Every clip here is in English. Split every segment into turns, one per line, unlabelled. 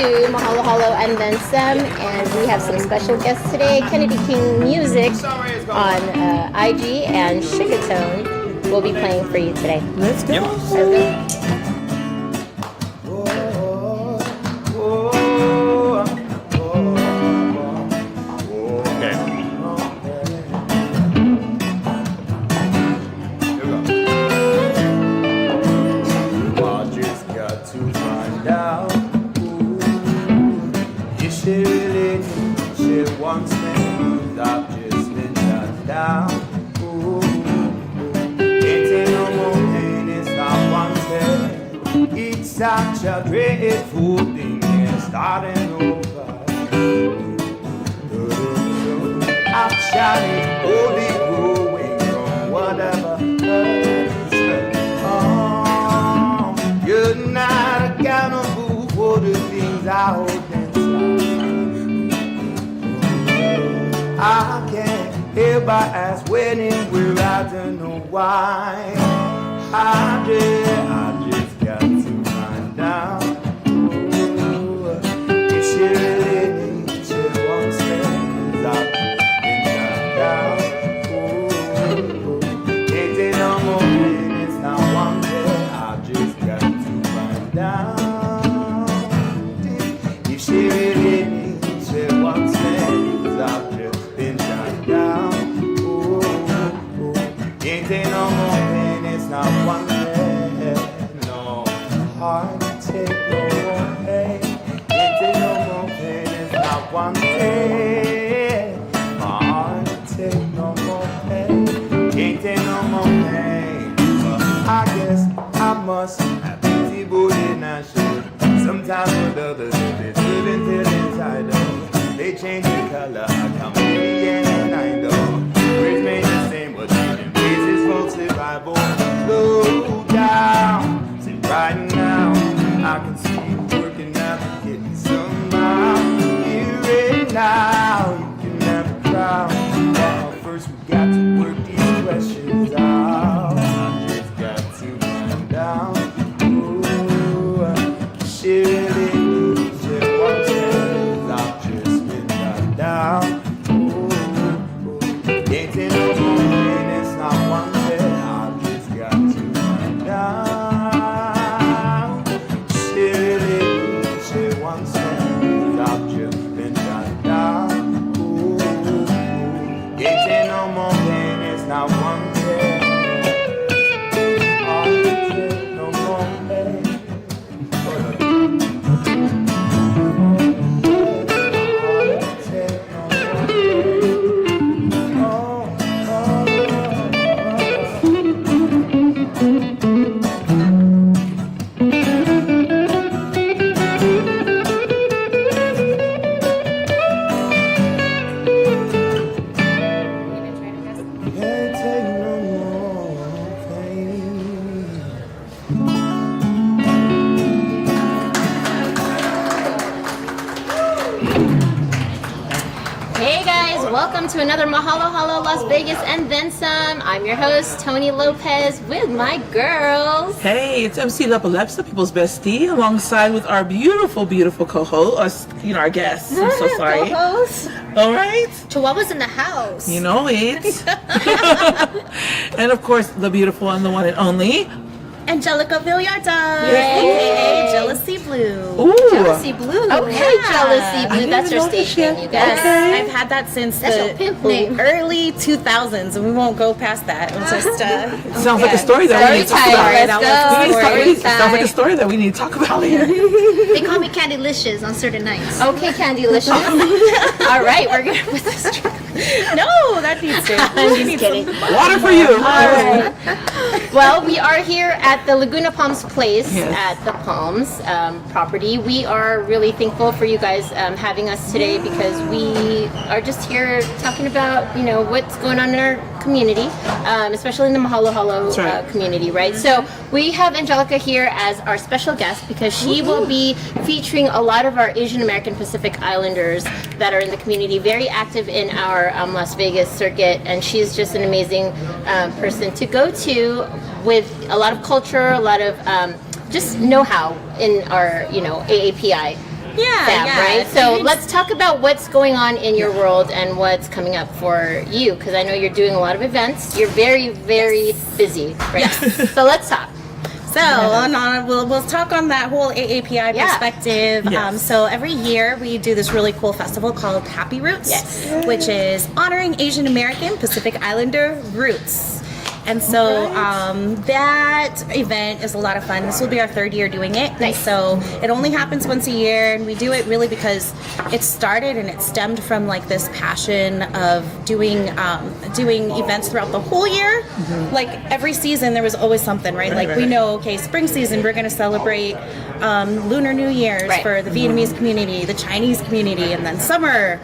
to Mahalo Halo and then some, and we have some special guests today. Kennedy King Music on IG and Sugartone will be playing for you today.
Let's go.
Let's go.
Such a dreadful thing is starting over. I'm shining, only growing from whatever hurts. Oh, you're not accountable for the things I hold inside. I can't help but ask when and where, I don't know why. I just got to down. Ooh, if she really needs you, won't stay, 'cause I've been shut down. Ooh, can't take no more minutes, not one day. I just got to find out if she really needs you, won't stay, 'cause I've just been shut down. Ooh, can't take no more minutes, not one day. No heart. Take no more pain, can't take no more pain, it's not one day. My heart take no more pain, can't take no more pain. But I guess I must have pity, but then I should. Sometimes with others, they shouldn't feel entitled. They change the color, I come in and I know. Words made the same, but changing ways is for survival. Slow down, sit right now. I can see you working out, getting somehow. Here and now, you can have a crowd. But first we got to work these questions out. I just got to find out. Ooh, she really needs you one chance. I've just been shut down. Ooh, can't take no more minutes, not one day. I just got to find out. Not one day, I'll take no more pain. I'll take no more
Welcome to another Mahalo Halo Las Vegas and then some. I'm your host, Toni Lopez, with my girls.
Hey, it's MC Lepaleps, the people's bestie, alongside with our beautiful, beautiful co-host, our guests. I'm so sorry.
Co-host.
All right.
Chihuahua's in the house.
You know it. And of course, the beautiful and the one and only
Angelica Villarta,
Yay.
aka Jealousy Blue.
Ooh.
Jealousy Blue. Okay,
Yeah.
Jealousy Blue. That's her stage name, you guys.
Okay.
I've had that since
That's your pimp
the
name.
early 2000s, and we won't go past that. It's just
Sounds like a story that we need to talk
Story
about.
time.
That
Let's
was
go.
the
It
Story
sounds like a
time.
story that we need to talk about here.
They call me Candylicious on certain nights.
Okay, Candylicious. All right, we're gonna put this.
no, that needs to.
I'm just kidding.
Water for you.
All right. Well, we are here at the Laguna Palms Place
Yes.
at the Palms property. We are really thankful for you guys having us today because we are just here talking about, what's going on in our community, especially in the Mahalo Halo
That's right.
community, right? So we have Angelica here as our special guest because she will be featuring a lot of our Asian American Pacific Islanders that are in the community, very active in our Las Vegas circuit, and she's just an amazing person to go to with a lot of culture, a lot of just know-how in our, AAPI fam,
yeah.
right? So let's talk about what's going on in your world and what's coming up for you, because I know you're doing a lot of events. You're very, very busy, right? So let's talk.
So we'll talk on that whole AAPI perspective.
Yes.
So every year we do this really cool festival called Happy Roots, which is honoring Asian American Pacific Islander roots. And so that event is a lot of fun. This will be our third year doing it.
Nice.
So it only happens once a year, and we do it really because it started and it stemmed from like this passion of doing events throughout the whole year. Like every season there was always something, right? Like we know, okay, spring season we're going to celebrate Lunar New Year's for the Vietnamese community, the Chinese community, and then summer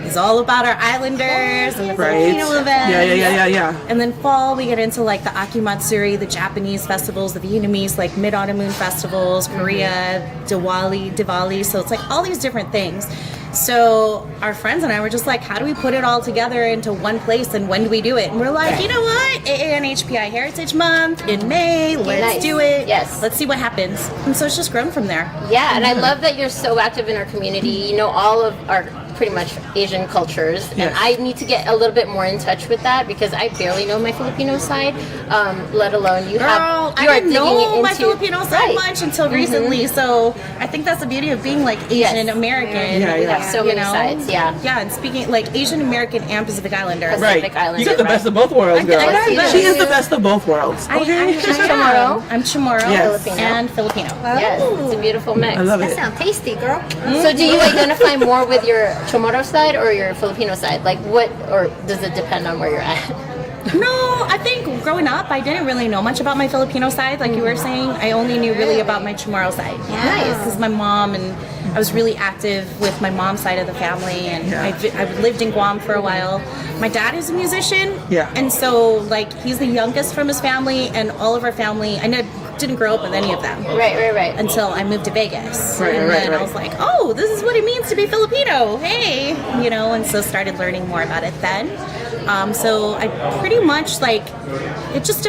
is all about our islanders and the Filipino events.
Yeah.
And then fall, we get into like the Akimatsuri, the Japanese festivals, the Vietnamese like Mid-Autumn Moon festivals, Korea, Diwali. So it's like all these different things. So our friends and I were just like, how do we put it all together into one place, and when do we do it? And we're like, you know what? AANHPI Heritage Month in May. Let's do it.
Yes.
Let's see what happens. And so it's just grown from there.
Yeah, and I love that you're so active in our community. You know all of our pretty much Asian cultures, and I need to get a little bit more in touch with that because I barely know my Filipino side, let alone you
Girl,
you
I
are
didn't
digging
know
into
my Filipino side much until recently, so I think that's the beauty of being like Asian American.
We have so many sides. Yeah,
and speaking like Asian American and Pacific Islander.
Pacific Islander,
You got the best of both worlds, girl. She is the best of both worlds.
I'm Chamorro. I'm Chamorro and Filipino.
Yes, it's a beautiful mix.
I love
That
it.
sounds tasty, girl.
So do you identify more with your Chamorro side or your Filipino side? Like what, or does it depend on where you're at?
No, I think growing up, I didn't really know much about my Filipino side, like you were saying. I only knew really about my Chamorro side.
Nice.
Because my mom, and I was really active with my mom's side of the family, and I lived in Guam for a while. My dad is a musician, and so like he's the youngest from his family, and all of our family, I didn't grow up with any of them.
Right.
Until I moved to Vegas. And then I was like, oh, this is what it means to be Filipino. Hey, and so started learning more about it then. So I pretty much like, it just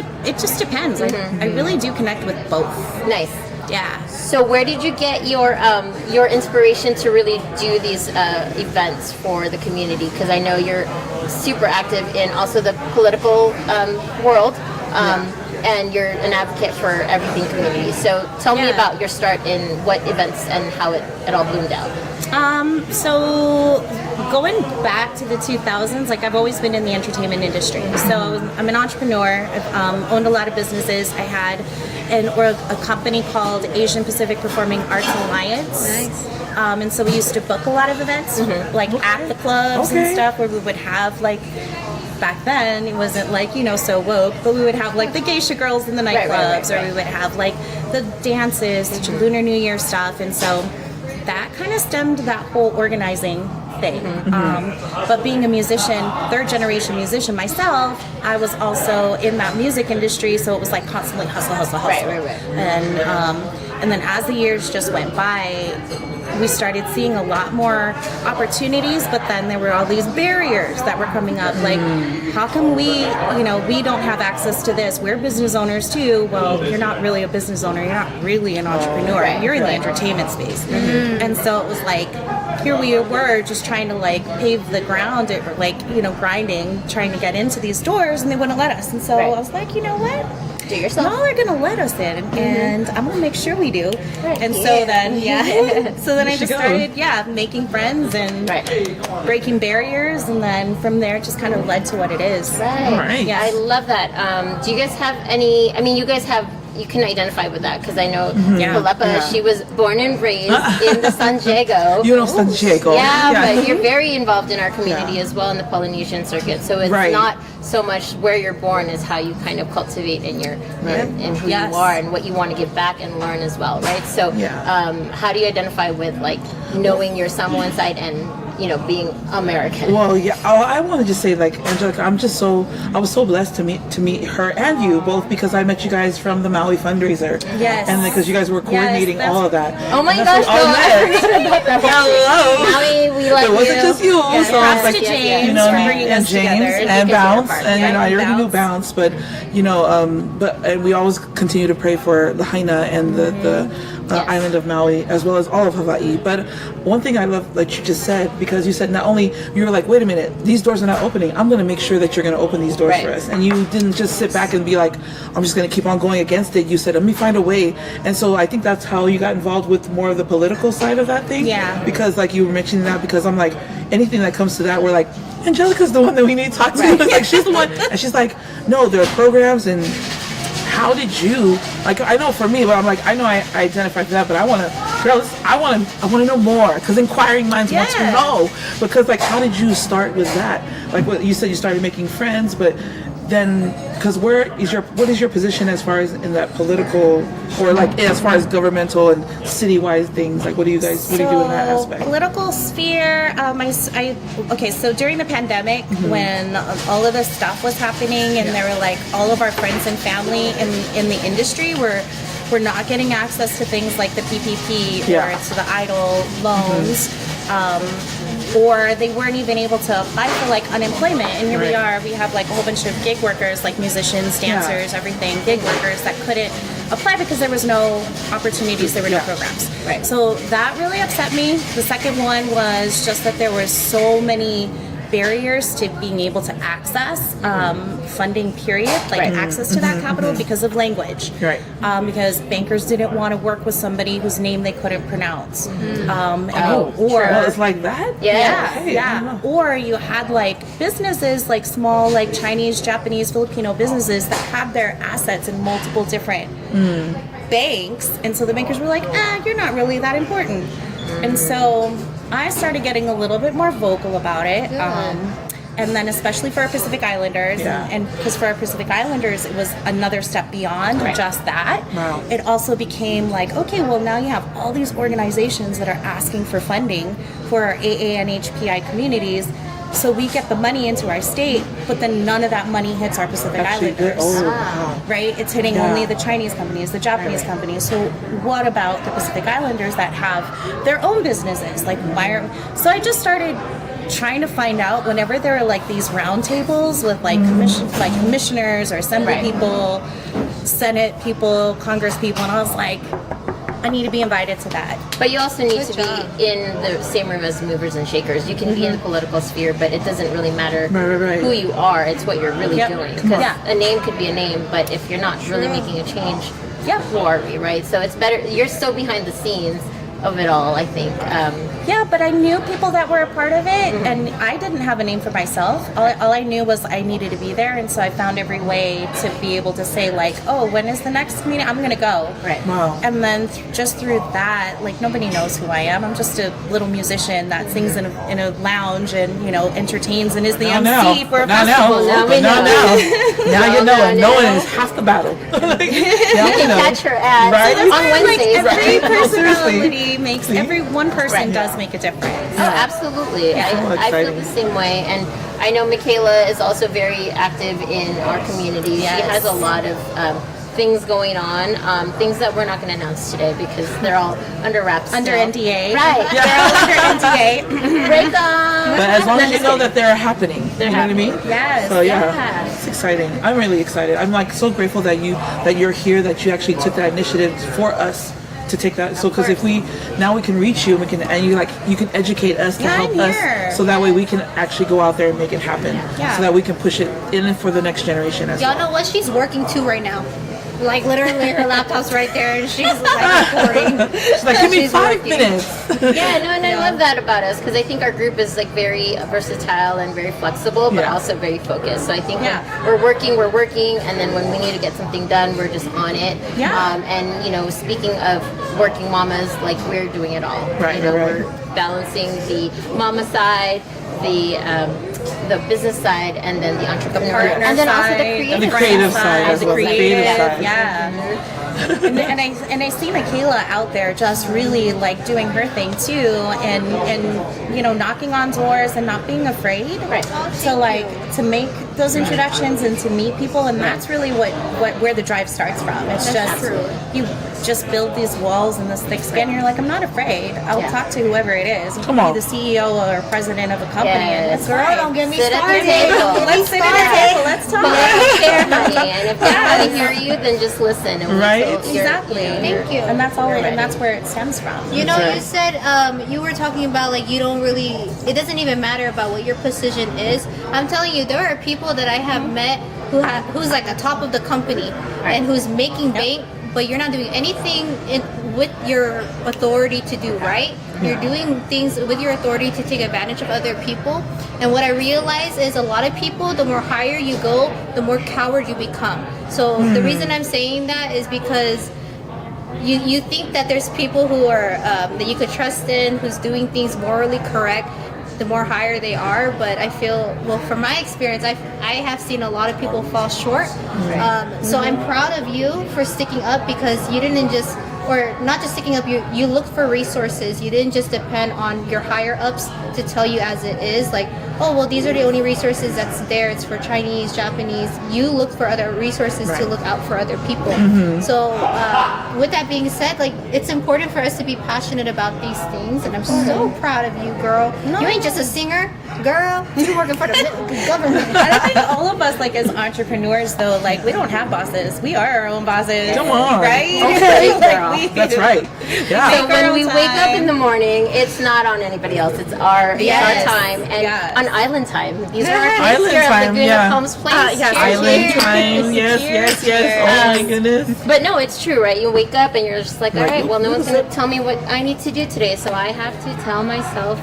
depends. I really do connect with both.
Nice.
Yeah.
So where did you get your inspiration to really do these events for the community? Because I know you're super active in also the political world. And you're an advocate for everything community. So tell me about your start in what events and how it all bloomed out.
So going back to the 2000s, like I've always been in the entertainment industry. So I'm an entrepreneur. I've owned a lot of businesses. I had a company called Asian Pacific Performing Arts Alliance.
Nice.
And so we used to book a lot of events, like at the clubs and stuff, where we would have like, back then it wasn't like so woke, but we would have like the geisha girls in the nightclubs, or we would have like the dances, the Lunar New Year stuff, and so that kind of stemmed that whole organizing thing. But being a musician, third generation musician myself, I was also in that music industry, so it was like constantly hustle. And then as the years just went by, we started seeing a lot more opportunities, but then there were all these barriers that were coming up. Like, how come we don't have access to this? We're business owners too. Well, you're not really a business owner. You're not really an entrepreneur. You're in the entertainment space. And so it was like, here we were just trying to like pave the ground, grinding, trying to get into these doors, and they wouldn't let us. And so I was like, you know what?
Do it yourself.
Y'all are gonna let us in, and I'm gonna make sure we do. And so then, I just started, making friends and breaking barriers, and then from there, it just kind of led to what it is.
Right.
Yeah.
I love that. Do you guys have any? I mean, you can identify with that because I know Lepaleps, she was born and raised in the San Diego.
San Diego.
Yeah, but you're very involved in our community as well in the Polynesian circuit. So it's not so much where you're born is how you kind of cultivate in your in who you are and what you want to give back and learn as well, right? So how do you identify with like knowing your Samoan side and being American?
Well, I want to just say, like, Angelica, I was so blessed to meet her and you both, because I met you guys from the Maui fundraiser.
Yes.
And because you guys were coordinating all of that.
Oh my gosh, I forgot about that.
Hello.
Maui, we love
it wasn't just you. So it's like,
to James
you know,
for bringing
and
us
James
together.
and Bounce, and I already knew
Bounce.
Bounce, but and we always continue to pray for Lahaina and the island of Maui, as well as all of Hawaii. But one thing I love that you just said, because you said not only, you were like, wait a minute, these doors are not opening. I'm going to make sure that you're going to open these doors for us. And you didn't just sit back and be like, I'm just going to keep on going against it. You said, let me find a way. And so I think that's how you got involved with more of the political side of that thing.
Yeah.
Because like you were mentioning that, because I'm like, anything that comes to that, we're like, Angelica's the one that we need to talk to. It's like, she's the one. And she's like, no, there are programs. And how did you, like, I know for me, but I'm like, I know I identify for that, but I want to, girls, I want to know more, because inquiring minds want to know. Because like, how did you start with that? Like what you said, you started making friends, but then, because what is your position as far as in that political, or like as far as governmental and city-wide things? Like, what do you do in that aspect?
Political sphere, okay, so during the pandemic, when all of this stuff was happening, and there were like all of our friends and family in the industry were not getting access to things like the PPP or to the EIDL loans. Or they weren't even able to apply for like unemployment, and here we have like a whole bunch of gig workers, like musicians, dancers, everything, gig workers that couldn't apply because there was no opportunities, there were no programs. So that really upset me. The second one was just that there were so many barriers to being able to access funding, period, like access to that capital because of language. Because bankers didn't want to work with somebody whose name they couldn't pronounce. Or
it's like that?
Yeah. Or you had like businesses, like small, like Chinese, Japanese, Filipino businesses that had their assets in multiple different banks. And so the bankers were like, you're not really that important. And so I started getting a little bit more vocal about it. And then especially for our Pacific Islanders, and because for our Pacific Islanders, it was another step beyond just that. It also became like, okay, well now you have all these organizations that are asking for funding for our AA and HPI communities. So we get the money into our state, but then none of that money hits our Pacific Islanders. Right? It's hitting only the Chinese companies, the Japanese companies. So what about the Pacific Islanders that have their own businesses? Like, so I just started trying to find out whenever there are like these roundtables with like commissioners or assembly people, Senate people, Congress people, and I was like, I need to be invited to that.
But you also need to be in the same room as movers and shakers. You can be in the political sphere, but it doesn't really matter who you are. It's what you're really doing. Because a name could be a name, but if you're not really making a change, who are we, right? So it's better. You're still behind the scenes of it all, I think.
But I knew people that were a part of it, and I didn't have a name for myself. All I knew was I needed to be there, and so I found every way to be able to say like, oh, when is the next meeting? I'm gonna go. And then just through that, like, nobody knows who I am. I'm just a little musician that sings in a lounge and, you know, entertains and is the MC for a festival.
Now you know it. Knowing is half the battle.
You can catch her at on Wednesdays.
Like, every personality makes, every one person does make a difference.
Oh, absolutely. I feel the same way. And I know Maiekayla is also very active in our community. She has a lot of things going on, things that we're not going to announce today because they're all under wraps.
Under
still.
NDA.
Right.
They're all under NDA.
Break them.
But as long as you know that they're happening. You know what I mean?
Yes.
So it's exciting. I'm really excited. I'm like so grateful that you're here, that you actually took that initiative for us to take that. So because if we can reach you, and you can educate us to help us, so that way we can actually go out there and make it happen, so that we can push it in for the next generation as well.
Y'all know what she's working to right now? Like, literally her laptop's right there and she's like recording.
She's like, give me 5 minutes.
And I love that about us, because I think our group is like very versatile and very flexible, but also very focused. So I think when we're working, and then when we need to get something done, we're just on it. And you know, speaking of working mamas, like, we're doing it all. We're balancing the mama side, the business side, and then the entrepreneur, and then also the creative
side as well.
And I see Maiekayla out there just really like doing her thing too, and you know, knocking on doors and not being afraid to those introductions and to meet people, and that's really where the drive starts from. It's just you just build these walls and this thick skin. And you're like, I'm not afraid. I'll talk to whoever it is. It could be the CEO or president of a company. And it's
Girl, don't get me
Sit at
started.
the table.
Let's sit at the table. Let's talk.
But let's share, honey. And if they want to hear you, then just listen. And
Right.
Exactly.
Thank you.
And that's all. And that's where it stems from.
You know,
That's right.
you said you were talking about like you don't really. It doesn't even matter about what your position is. I'm telling you, there are people that I have met who's like the top of the company and who's making bank, but you're not doing anything with your authority to do right. You're doing things with your authority to take advantage of other people. And what I realize is a lot of people, the more higher you go, the more coward you become. So the reason I'm saying that is because you think that there's people who are that you could trust in, who's doing things morally correct, the more higher they are. But I feel, well, from my experience, I have seen a lot of people fall short. So I'm proud of you for sticking up, because you didn't just, or not just sticking up, you looked for resources. You didn't just depend on your higher ups to tell you as it is, like, oh, well, these are the only resources that's there. It's for Chinese, Japanese. You look for other resources to look out for other people. So with that being said, like, it's important for us to be passionate about these things, and I'm so proud of you, girl. You ain't just a singer, girl. You're working for the government.
And I think all of us, like, as entrepreneurs, though, like, we don't have bosses. We are our own bosses.
Come on.
Right?
Okay,
Like, we-
that's right. Yeah.
So when we wake up in the morning, it's not on anybody else. It's our time, and on island time. These are our friends
Island
here at
time,
Laguna Palms Place.
yes.
Cheers.
Island
Cheers.
time. Yes. Oh my goodness.
But no, it's true, right? You wake up and you're just like, all right, well, no one's going to tell me what I need to do today, so I have to tell myself,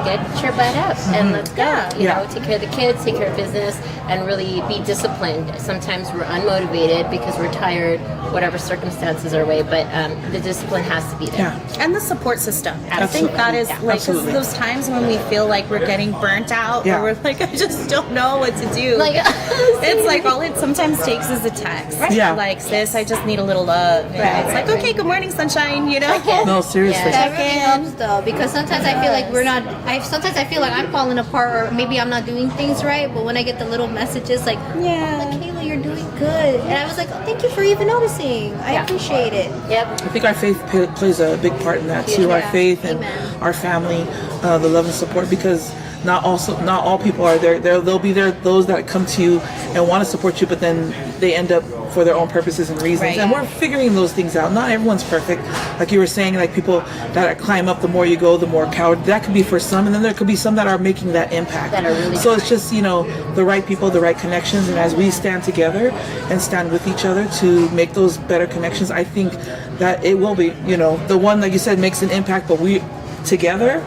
get your butt up and let's go. You know, take care of the kids, take care of business, and really be disciplined. Sometimes we're unmotivated because we're tired, whatever circumstances our way, but the discipline has to be there.
Yeah.
And the support system. I
Absolutely.
think that is like, 'cause
Absolutely.
those times when we feel like we're getting burnt out,
Yeah.
or we're like, I just don't know what to do.
Like,
it's like all it sometimes takes is a text.
Yeah.
Like, sis, I just need a little love. And it's like, okay, good morning, sunshine, you know?
No, seriously.
That really helps though, because sometimes I feel like we're not. Sometimes I feel like I'm falling apart, or maybe I'm not doing things right. But when I get the little messages like, Kayla, you're doing good, and I was like, oh, thank you for even noticing. I appreciate it.
Yep.
I think our faith plays a big part in that too. Our faith and our family, the love and support, because not all people are there. There'll be those that come to you and want to support you, but then they end up for their own purposes and reasons.
Right.
And we're figuring those things out. Not everyone's perfect. Like you were saying, like people that climb up, the more you go, the more coward. That could be for some, and then there could be some that are making that impact.
That are really
so it's just, the right people, the right connections, and as we stand together and stand with each other to make those better connections, I think that it will be, the one, like you said, makes an impact, but we together,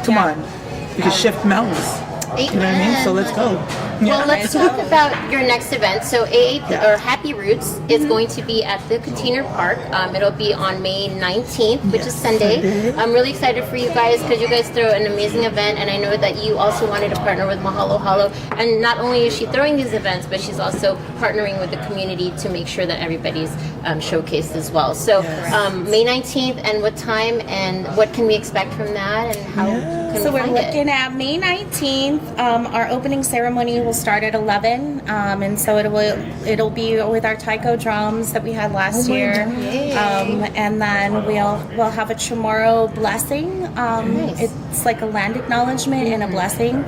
come on, we can shift mountains. You know what I mean? So let's go.
Well, let's talk about your next event. So or Happy Roots is going to be at the Container Park. It'll be on May 19th, which is Sunday. I'm really excited for you guys because you guys throw an amazing event, and I know that you also wanted to partner with Mahalo Halo. And not only is she throwing these events, but she's also partnering with the community to make sure that everybody's showcased as well. So May 19th, and what time and what can we expect from that, and how can
So
we
we're
find
looking at May 19th. Our opening ceremony will start at 11, and so it'll be with our taiko drums that we had last year, and then we'll have a Chamorro blessing. It's like a land acknowledgement and a blessing.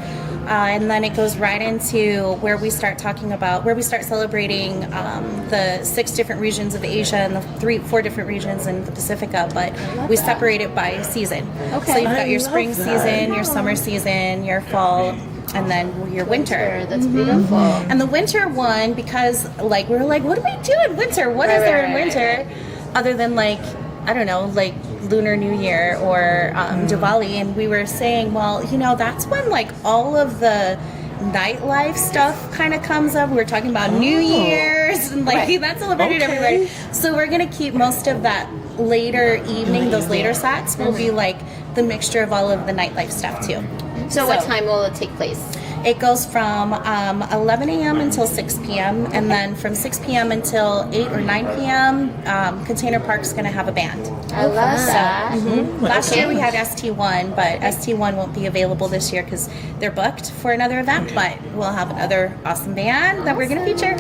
And then it goes right into where we start celebrating the 6 different regions of Asia and the 4 different regions in the Pacifica, but we separate it by season. Okay. So you've got your spring season, your summer season, your fall, and then your winter.
That's beautiful.
And the winter one, because like we were like, what do we do in winter? What is there in winter? Other than like, I don't know, like Lunar New Year or Diwali, and we were saying, well, that's when like all of the nightlife stuff kind of comes up. We were talking about New Year's and like that's celebrated everywhere. So we're gonna keep most of that later evening, those later sets will be like the mixture of all of the nightlife stuff too.
So what time will it take place?
It goes from 11 a.m. until 6 p.m. and then from 6 p.m. until 8 or 9 p.m. Container Park's going to have a band.
I love that.
Last year we had ST1, but ST1 won't be available this year because they're booked for another event. But we'll have another awesome band that we're going to feature.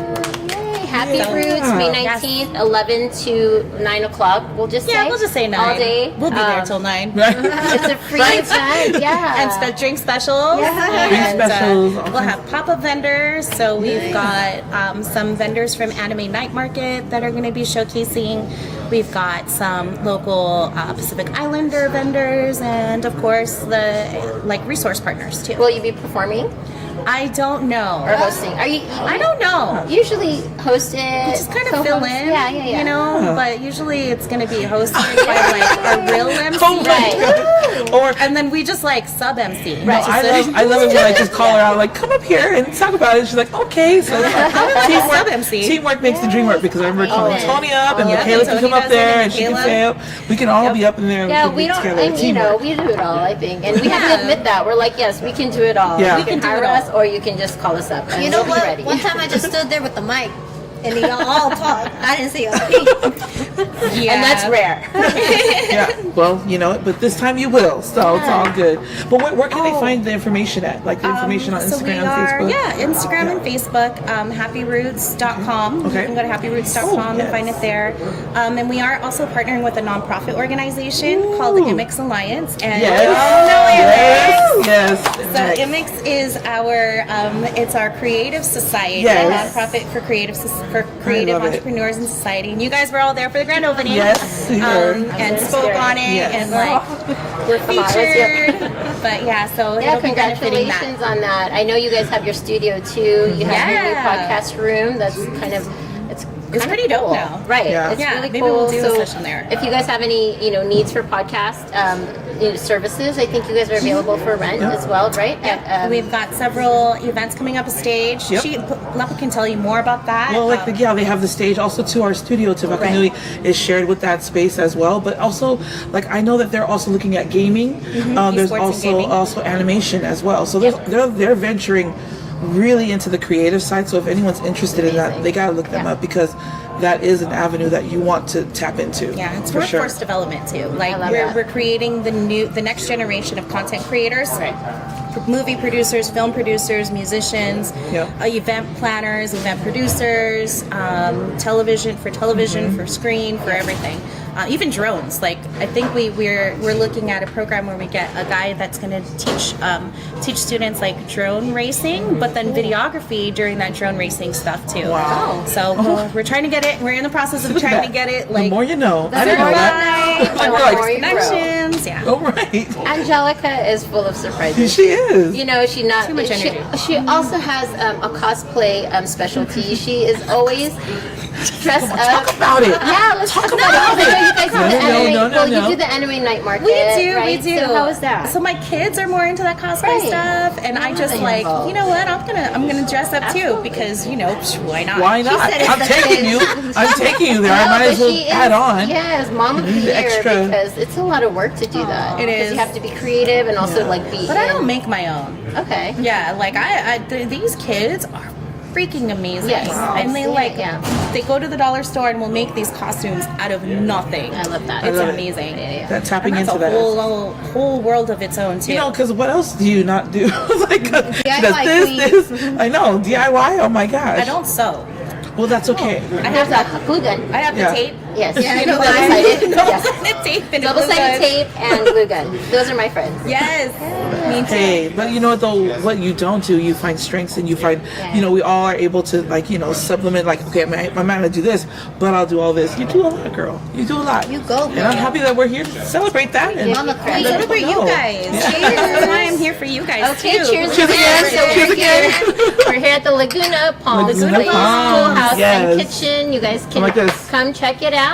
Yay. Happy Roots, May 19th, 11 to 9 o'clock. We'll just say.
We'll just say 9.
All day.
We'll be there till 9.
It's a free event. Yeah.
And drink specials.
Yeah.
Drink specials.
We'll have pop-up vendors. So we've got some vendors from Anime Night Market that are going to be showcasing. We've got some local Pacific Islander vendors, and of course the resource partners too.
Will you be performing
I don't know.
or hosting? Are you?
I don't know.
Usually hosted.
Just kind of fill in,
Yeah.
you know. But usually it's going to be hosted by a real MC,
Oh my God. Or
and then we just sub MC.
no, I love it when I just call her out, like, come up here and talk about it. She's like, okay. So
Sub MC.
teamwork makes the dream work, because I remember calling
Amen.
Tony up, and
Yeah.
Maiekayla can
Toni
come up
does it,
there,
and
and she can
Maiekayla.
say it. We can all be up in there.
Yeah,
can
we
be
don't.
together.
And,
Teamwork.
we do it all. I think, and we have to admit that we're like, yes, we can do it all.
Yeah.
You
We
can
can do
hire
it all.
us, or you can just call us up. And
You know
we'll be
what?
ready.
One time I just stood there with the mic and y'all all talk. I didn't say a thing.
Yeah.
And that's rare.
Yeah, well, but this time you will, so it's all good. But where can they find the information at? Like the information on
So we
Instagram,
are,
Facebook?
Instagram and Facebook, happyroots.com.
Okay.
You can go to happyroots.com
Oh, yes.
and find it there. And we are also partnering with a nonprofit organization called the IMIX Alliance. And
Yes.
So IMIX is our it's our creative society,
Yes.
a nonprofit for creative
love it.
entrepreneurs in society. And you guys were all there for the grand opening.
Yes, we were.
And spoke on it
Yes.
and
We're
featured. But yeah, so
Yeah,
it'll be benefiting that.
congratulations on that. I know you guys have your studio too. You have your new
Yeah.
podcast room. That's it's kind
pretty
of
dope
cool.
now.
Right.
Yeah.
It's
Yeah,
really
maybe
cool.
we'll do a
So
session there.
if you guys have any, needs for podcast services, I think you guys are available for rent as well, right? At,
We've got several events coming up a stage.
Yep.
Lepa can tell you more about that.
Well, they have the stage also to our studio. Tabakanui is shared with that space as well. But also, I know that they're also looking at gaming. There's
Esports and gaming.
also animation as well. So they're venturing really into the creative side. So if anyone's interested in that, they gotta look them up, because that is an avenue that you want to tap into.
Yeah, it's
for sure.
workforce development too.
love that.
We're creating the next generation of content creators. Movie producers, film producers, musicians,
Yep.
Event planners, event producers, television, for screen, for everything. Even drones. I think we're looking at a program where we get a guy that's going to teach students drone racing, but then videography during that drone racing stuff too.
Wow.
So we're trying to get it. We're in the process of
Look at
trying
that.
to get it
The more you know. I didn't know that.
The
We're
more you grow.
connections. Yeah.
Oh, right.
Angelica is full of surprises.
She is.
She not
Too much
she,
energy.
she also has a cosplay specialty. She is always dressed up.
Talk about it.
Yeah, let's talk about it. I know you guys do the anime. You do the anime night market.
We do,
right?
we do.
So how is that?
So my kids are more into that cosplay
Right.
stuff, and I just
involved.
you know what? I'm gonna dress up too,
Absolutely.
because why not?
Why not?
said it's
I'm
the
taking you. I'm taking you there. I might as
but
well
she
add
is-
on.
Yes, mom of the
The
year,
extra-
because it's a lot of work to do that.
It
Because
is.
you have to be creative and also be.
But I
in-
don't make my own.
Okay.
Yeah, these kids are freaking amazing,
Yes.
and they
Yeah.
they go to the dollar store and will make these costumes out of nothing.
I love that.
It's
love it.
amazing.
Yeah.
That tapping
And that's
into
a
that.
whole world of its own too.
Because what else do you not do? She does
DIY
this. I know, DIY. Oh my gosh.
I don't sew.
Well, that's okay.
I
There's
have
a glue gun.
I have
Yeah.
the tape.
Yes.
Yeah, I know
Double-sided.
that.
Yes.
Tape and a
Double-sided
glue gun.
tape and glue gun. Those are my friends.
Yes, me too.
Hey, but you know what though? What you don't do, you find strengths, and you find, we all are able to supplement. Okay, I'm not gonna do this, but I'll do all this. You do a lot, girl. You do a lot.
You go,
And I'm happy that we're here to celebrate that. And
Mama
let
Queen.
people
Celebrate you
know.
guys.
Yeah.
Cheers. That's why I'm here for you guys
Okay,
too.
cheers
Cheers again.
So
Cheers
we're
again.
here- We're here at the Laguna Palms
Laguna
Place
Palms,
Schoolhouse
yes.
and Kitchen. You guys can
like this.
come check it out.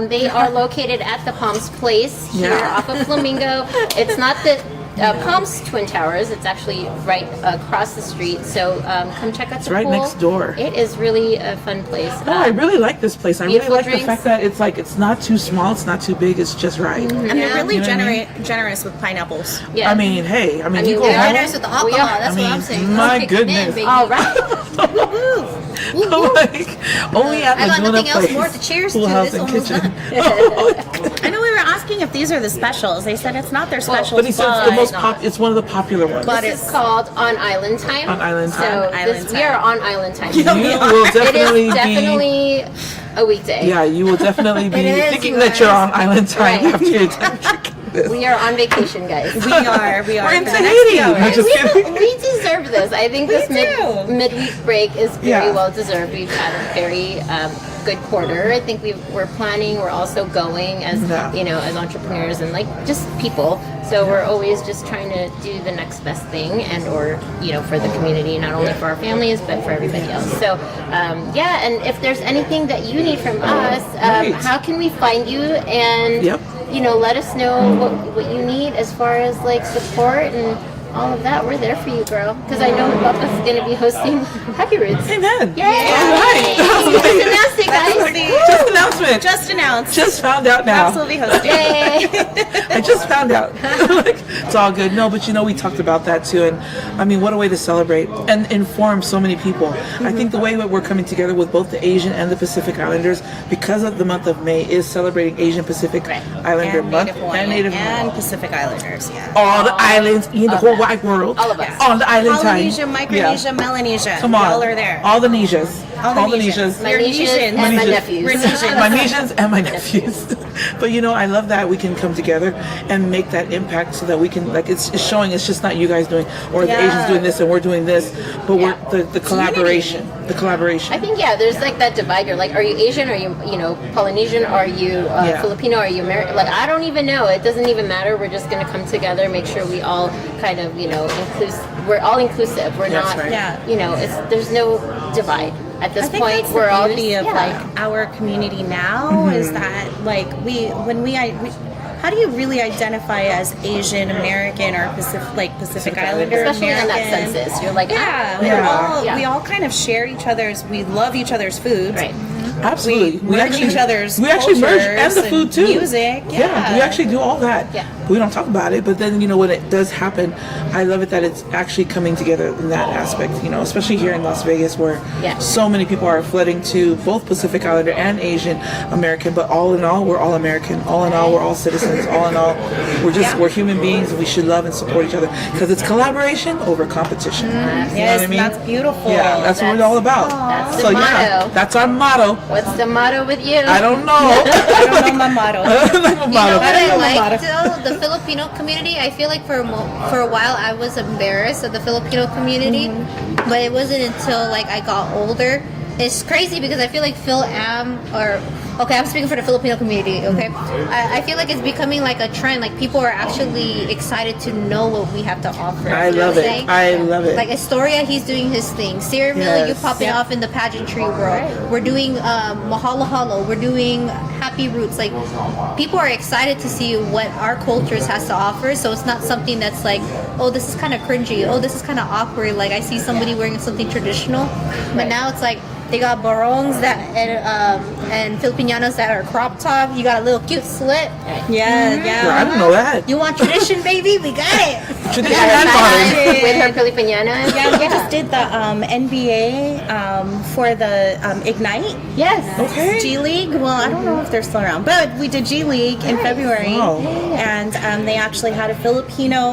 They are located at the Palms Place here
Yeah.
off of Flamingo. It's not the Palms Twin Towers. It's actually right across the street. So come check out the
right
pool.
next door.
It is really a fun place.
No, I really like this place. I really
beautiful
like
drinks.
the fact that it's like it's not too small, it's not too big, it's just right.
And they're really
You know what I
generous with pineapples.
Yeah.
I mean, hey, I mean, you
mean,
go
we are
home.
Generous with the alcohol. That's what I'm saying.
my
Let's kick it in,
goodness.
baby.
All right.
like, only at
I got
Laguna
nothing else
Place.
more to cheers
Pool
to.
House
This
and
almost
kitchen.
done.
I know we were asking if these are the specials. They said it's not their specials,
But he said it's the most
but
it's one of the popular ones.
But
This is called On Island Time.
On Island Time.
So
On Island
we
Time.
are on Island Time.
you will
It
definitely
is
be.
definitely a weekday.
Yeah, you will definitely be
It is,
thinking
you
that you're
guys.
on Island Time
Right.
after you're done drinking this.
We are on vacation, guys.
we are.
We're in
for the next
Tahiti.
few hours.
I'm just kidding.
We deserve this. I think this
do.
midweek break is very
Yeah.
well deserved. We've had a very good quarter. I think we're planning. We're also going as
Yeah.
as entrepreneurs and like just people. So we're always just trying to do the next best thing and or for the community, not only for our families but for everybody else. So and if there's anything that you need from us,
Right.
how can we find you and
Yep.
let us know what you need as far as like support and all of that. We're there for you, girl. Because I know Papa's going to be hosting Happy Roots.
Amen.
Yay!
All right.
Just announced it, guys.
Just announcement.
Just announced.
Just found out now.
Absolutely hosting.
Yay!
I just found out. Like, it's all good. No, but we talked about that too. And I mean, what a way to celebrate and inform so many people. I think the way that we're coming together with both the Asian and the Pacific Islanders, because of the month of May, is celebrating Asian Pacific Islander
And
month
Native Hawaiian
and Native
and
Hawaiian.
Pacific Islanders. Yeah.
All the islands in the whole wide world.
All of us.
On the island
Polynesia,
time.
Micronesia, Melanesia.
Come on.
Y'all are there.
All the Nesias.
All the
Nesias.
My
Your
nieces
Nesians.
and my
Nesians.
nephews.
We're Nesians.
My Nesians and my nephews. But I love that we can come together and make that impact so that we can, like, it's showing it's just not you guys doing, or the
Yeah.
Asians doing this and we're doing this, but we're the collaboration. The collaboration.
I think there's like that divide. You're like, are you Asian? Are you Polynesian? Are you Filipino? Are you American? Like I don't even know. It doesn't even matter. We're just gonna come together, make sure we all kind of we're all inclusive. We're
That's
not
right.
there's no divide at this
I think
point.
that's
We're
the
all
beauty
just,
of like our community now is that like how do you really identify as Asian American or Pacific Islander
especially
American?
on that census. You're like
We all kind of share we love each other's food.
right.
Absolutely.
We merge each other's
We actually merge and
cultures
the food too.
music, yeah.
We actually do all that.
Yeah.
We don't talk about it, but then when it does happen, I love it that it's actually coming together in that aspect. Especially here in Las Vegas, where
Yeah.
so many people are flooding to both Pacific Islander and Asian American. But all in all, we're all American. All in all, we're all citizens. All in all, we're human beings, and we should love and support each other because it's collaboration over competition. You know
Yes,
what I mean?
that's beautiful.
Yeah, that's what it's all about.
That's the
So
motto.
that's our motto.
What's the motto with you?
I don't know.
I don't know my motto.
I don't know
You
motto.
know what I
know
like
Mara.
though? The Filipino community. I feel like for a while I was embarrassed of the Filipino community, but it wasn't until like I got older. It's crazy because I feel like I'm speaking for the Filipino community, okay? I feel like it's becoming like a trend. Like people are actually excited to know what we have to offer.
I
You know
love
what I'm
it.
saying?
I love it.
Like Astoria, he's doing his thing. Sierra Miller, you
Yes.
popping off in the pageantry world. We're doing Mahalo Halo. We're doing Happy Roots. Like people are excited to see what our cultures has to offer. So it's not something that's like, oh, this is kind of cringy. Oh, this is kind of awkward. Like I see somebody wearing something traditional, but now it's like they got barongs and Filipinos that are crop top. You got a little cute slit.
Yeah,
Girl, I don't know that.
You want tradition, baby? We got it.
Tradition and modern.
With her Filipiniana.
Yeah, we just did the NBA for the Ignite
Yes.
Okay.
G League. Well, I don't know if they're still around, but we did G League in February,
Wow.
and they actually had a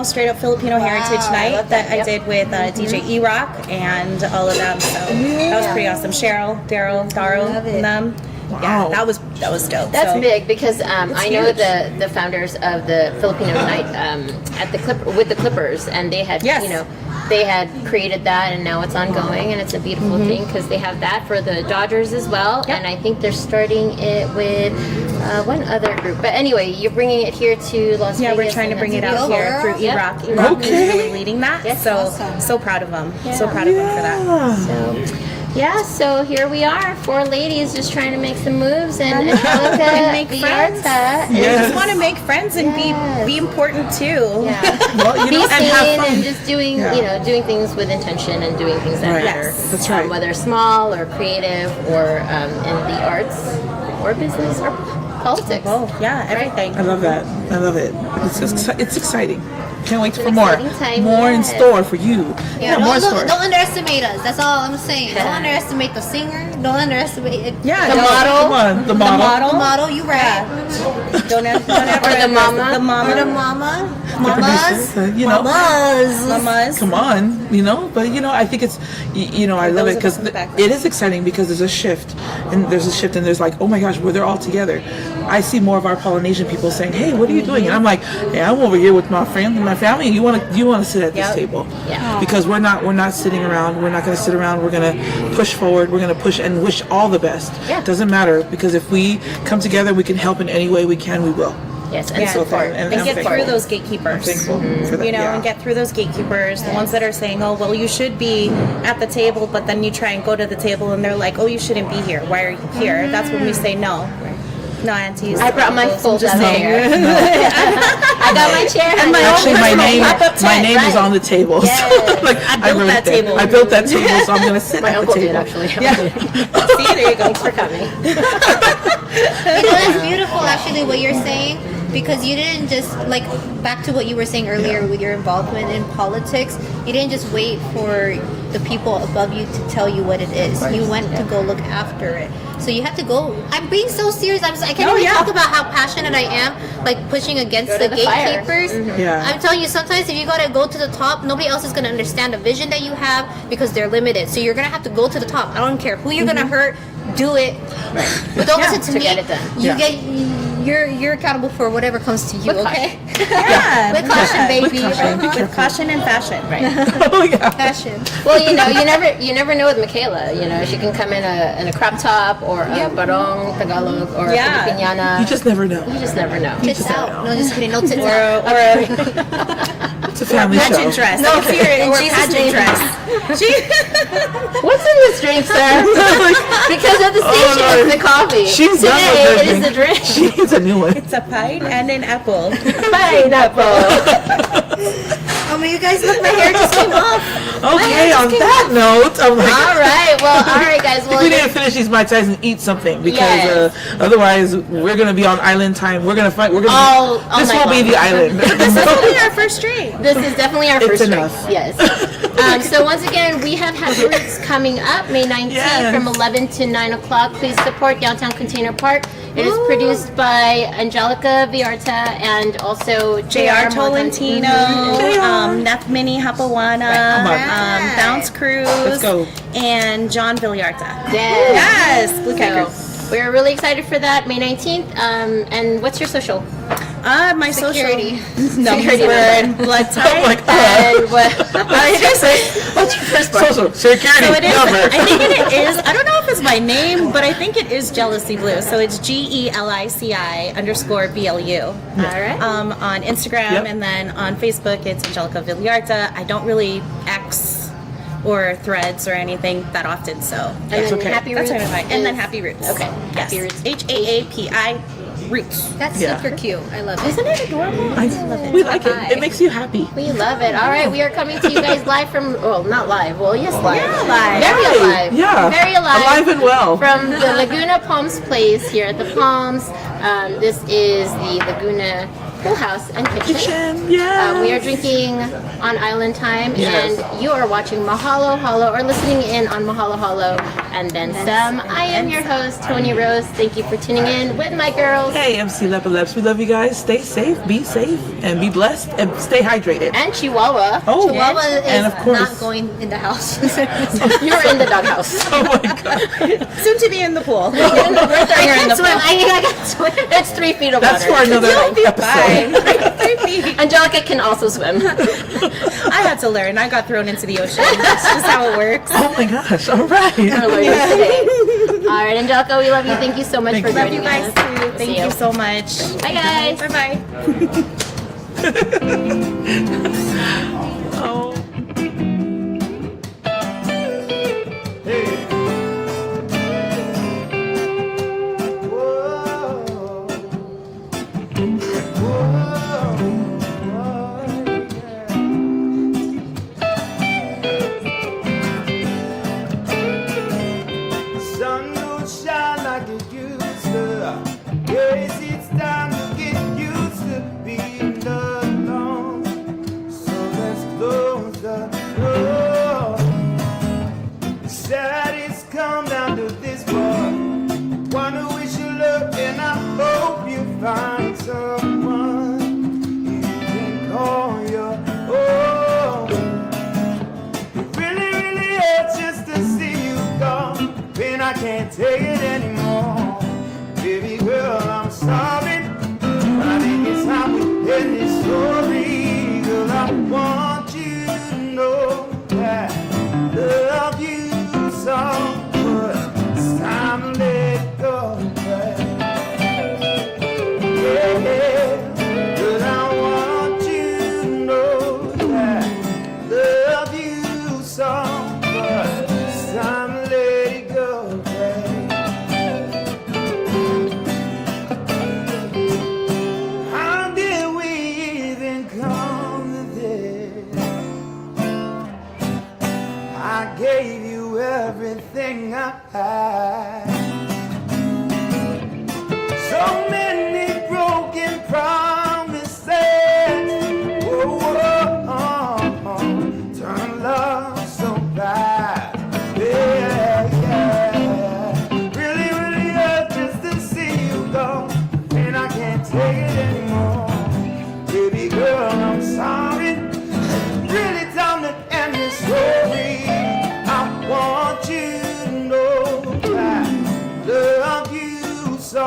straight up Filipino heritage night that I did with DJ E-Rock and all of them. So that was pretty awesome. Cheryl, Daryl, Daro,
Love it.
and them.
Wow.
Yeah, that was dope.
That's
So-
big because I know
huge.
the founders of the Filipino night at the with the Clippers, and they had
Yes.
they had created that, and now it's ongoing, and it's a beautiful thing because they have that for the Dodgers as well, and I think they're starting it with one other group. But anyway, you're bringing it here to Las Vegas.
Yeah, we're trying to
and
bring it
that's
out
Yo,
here
girl.
through
Yep.
E-Rock. E-Rock
Okay.
is really leading that.
Yes,
so
awesome.
so proud of them. So proud of them for that.
So, Yeah, so here we are, 4 ladies just trying to make some moves, and Angelica
And make friends.
Villarta
We
Yes.
just want to make friends and be important too.
Yeah.
Well, you
Be
know, and have
seen
fun.
and just doing,
Yeah.
doing things with intention and doing things that
Right.
matter.
Yes. That's right.
Whether small or creative or in the arts or business or politics.
Oh, yeah, everything.
I love that. I love it. It's exciting. Can't wait for
an
more.
exciting time,
More in
yes.
store for you.
Yeah,
more in store.
don't underestimate us. That's all I'm saying. Don't underestimate the singer. Don't underestimate it.
Yeah,
The
don't-
model.
Come on, the model.
The model, you right.
Don't ever
Or the mama.
The mama.
Or the mama.
The
Mamas.
producer, you know.
Mamas.
Mamas.
Come on, you know, but you know, I think it's, you know, I love
Those
it
of us
because
in the background.
it is exciting because there's a shift, and there's like, oh my gosh, well, they're all together. I see more of our Polynesian people saying, hey, what are you doing? And I'm like, hey, I'm over here with my friends and my family, and you want to sit at this
Yep.
table,
Yeah.
because we're not sitting around. We're not going to sit around. We're going to push forward. We're going to push and wish all the best.
Yeah.
Doesn't matter, because if we come together, we can help in any way we can. We will.
Yes, and
Yeah.
support.
And
And
I'm
get
thankful.
through those gatekeepers.
Thankful for that.
You know,
yeah.
and get through those gatekeepers, the ones that are saying, oh, well, you should be at the table, but then you try and go to the table and they're like, oh, you shouldn't be here. Why are you here? That's when we say no. No, aunties.
I brought my full
Just no.
chair. I got my chair.
And my
Actually, my
personal
name,
pop-up
my
tent,
name is
right.
on the table.
Yes.
Like,
I built
wrote
that
it.
table.
I built that table, so I'm gonna sit
My
at
uncle
the
did
table.
actually.
Yeah.
See, there you go.
Thanks for coming.
You know, that's beautiful actually what you're saying, because you didn't just, like, back to what you were saying earlier with your involvement in politics, you didn't just wait for the people above you to tell you what it is. You went to go look after it. So you have to go. I'm being so serious. I can't
Oh,
even
yeah.
talk about how passionate I am, like pushing against
Go to
the
the fire.
gatekeepers.
Yeah.
I'm telling you, sometimes if you gotta go to the top, nobody else is gonna understand the vision that you have because they're limited. So you're gonna have to go to the top. I don't care who you're gonna hurt. Do it, but don't listen to
to
me.
get it done.
You
Yeah.
you're accountable for whatever comes to you.
With
Okay,
Yeah.
with caution, baby.
With caution and fashion.
Right.
Oh yeah.
Passion.
Well, you know, you never know with Maiekayla. You know, she can come in a crop top or a barong Tagalog or
Yeah.
a Filipiniana.
You just never know.
You just never know.
Tits out. No, just kidding. No tits
Or
out.
It's a family show.
pageant dress.
No,
I can see her in
or
Jesus'
pageant
name dress.
What's in this drink, sir? Because at the station
Lord.
it's the coffee.
She's done with
Today
her
it is the drink.
She needs a new one.
It's a pine and an apple.
Pineapple.
Oh, my, you guys look, my hair just came off.
Okay, on that note, I'm like,
All right. Well, all right, guys. Well,
we need to finish these Mai Tais and eat something, because
Yes.
otherwise we're gonna be on island time. We're gonna fight. We're gonna.
All
this
night
will be
long.
the island.
This is only our first drink.
this is definitely our
It's
first
enough.
drink. Yes. So once again, we have Happy Roots coming up May 19th
Yes.
from 11 to 9 o'clock. Please support Downtown Container Park. It is produced by Angelica Villarta and also
JR Tolentino, Neth Mini Hapawana,
Come on.
Bounce Cruise,
Let's go.
and John Villarta.
Yes.
Yes, Blue Crackers.
So we're really excited for that May 19th. And what's your social?
My
Security.
social number
Security
and blood type.
Oh my God.
And what's your first part?
Social security
So it is.
number.
I think it is. I don't know if it's my name, but I think it is Jealousy Blue. So it's GELICI_BLU.
All right.
On Instagram,
Yep.
and then on Facebook it's Angelica Villarta. I don't really X or Threads or anything that often, so
And then
okay.
Happy
that's
Roots.
what I find. And then
is-
Happy Roots.
Okay.
Yes.
Happy Roots.
HAAPI Roots.
That's
Yeah.
super cute. I love it.
Isn't it adorable?
We like it. It makes you happy.
We love it. All right, we are coming to you guys live from, well, not live. Well, yes, live.
Yeah, live.
Very alive.
Yeah.
Very alive.
Alive and well.
From the Laguna Palms Place here at the Palms. This is the Laguna Pool House and Kitchen.
Yeah.
We are drinking on Island Time,
Yes.
and you are watching Mahalo Halo or listening in on Mahalo Halo and then some. I am your host, Toni Rose. Thank you for tuning in with my girls.
Hey, MC Lepaleps. We love you guys. Stay safe, and be blessed, and stay hydrated.
And Chihuahua.
Oh,
Chihuahua is
and of course.
not going in the house.
You're in the doghouse.
Oh my God.
Soon to be in the pool.
We're throwing her in the
Swim.
pool.
I got swim.
It's 3 feet of
That's
water.
for another episode.
Bye. 3 feet.
Angelica can also swim.
I had to learn. I got thrown into the ocean. That's just how it works.
Oh my gosh. All right.
All right, Angelica, we love you. Thank you so much
Thank
for
you.
Love
joining
you guys
us.
too. Thank
See
you
you.
so much.
Bye, guys.
Bye bye.
Oh.
Hey, don't shine like it used to. Yes, it's time to get used to being alone. So let's close the door. The saddest come down to this one. Wonder we should look, and I hope you find someone you can call your own. It really, really hurts just to see you gone. Pain, I can't take it anymore. Baby girl, I'm sorry, but I think it's time we end this story. Girl, I want you to know that I love you so much. It's time to let go, babe. Yeah, girl, I want you to know that I love you so much. It's time to let it go, babe. How did we even come to this? I gave you everything I had. So many broken promises. Whoa, whoa, turn love so bad. Yeah, yeah. Really, really hurt just to see you go, and I can't take it anymore. Baby girl, I'm sorry. Really time to end this story. I want you to know that I love you so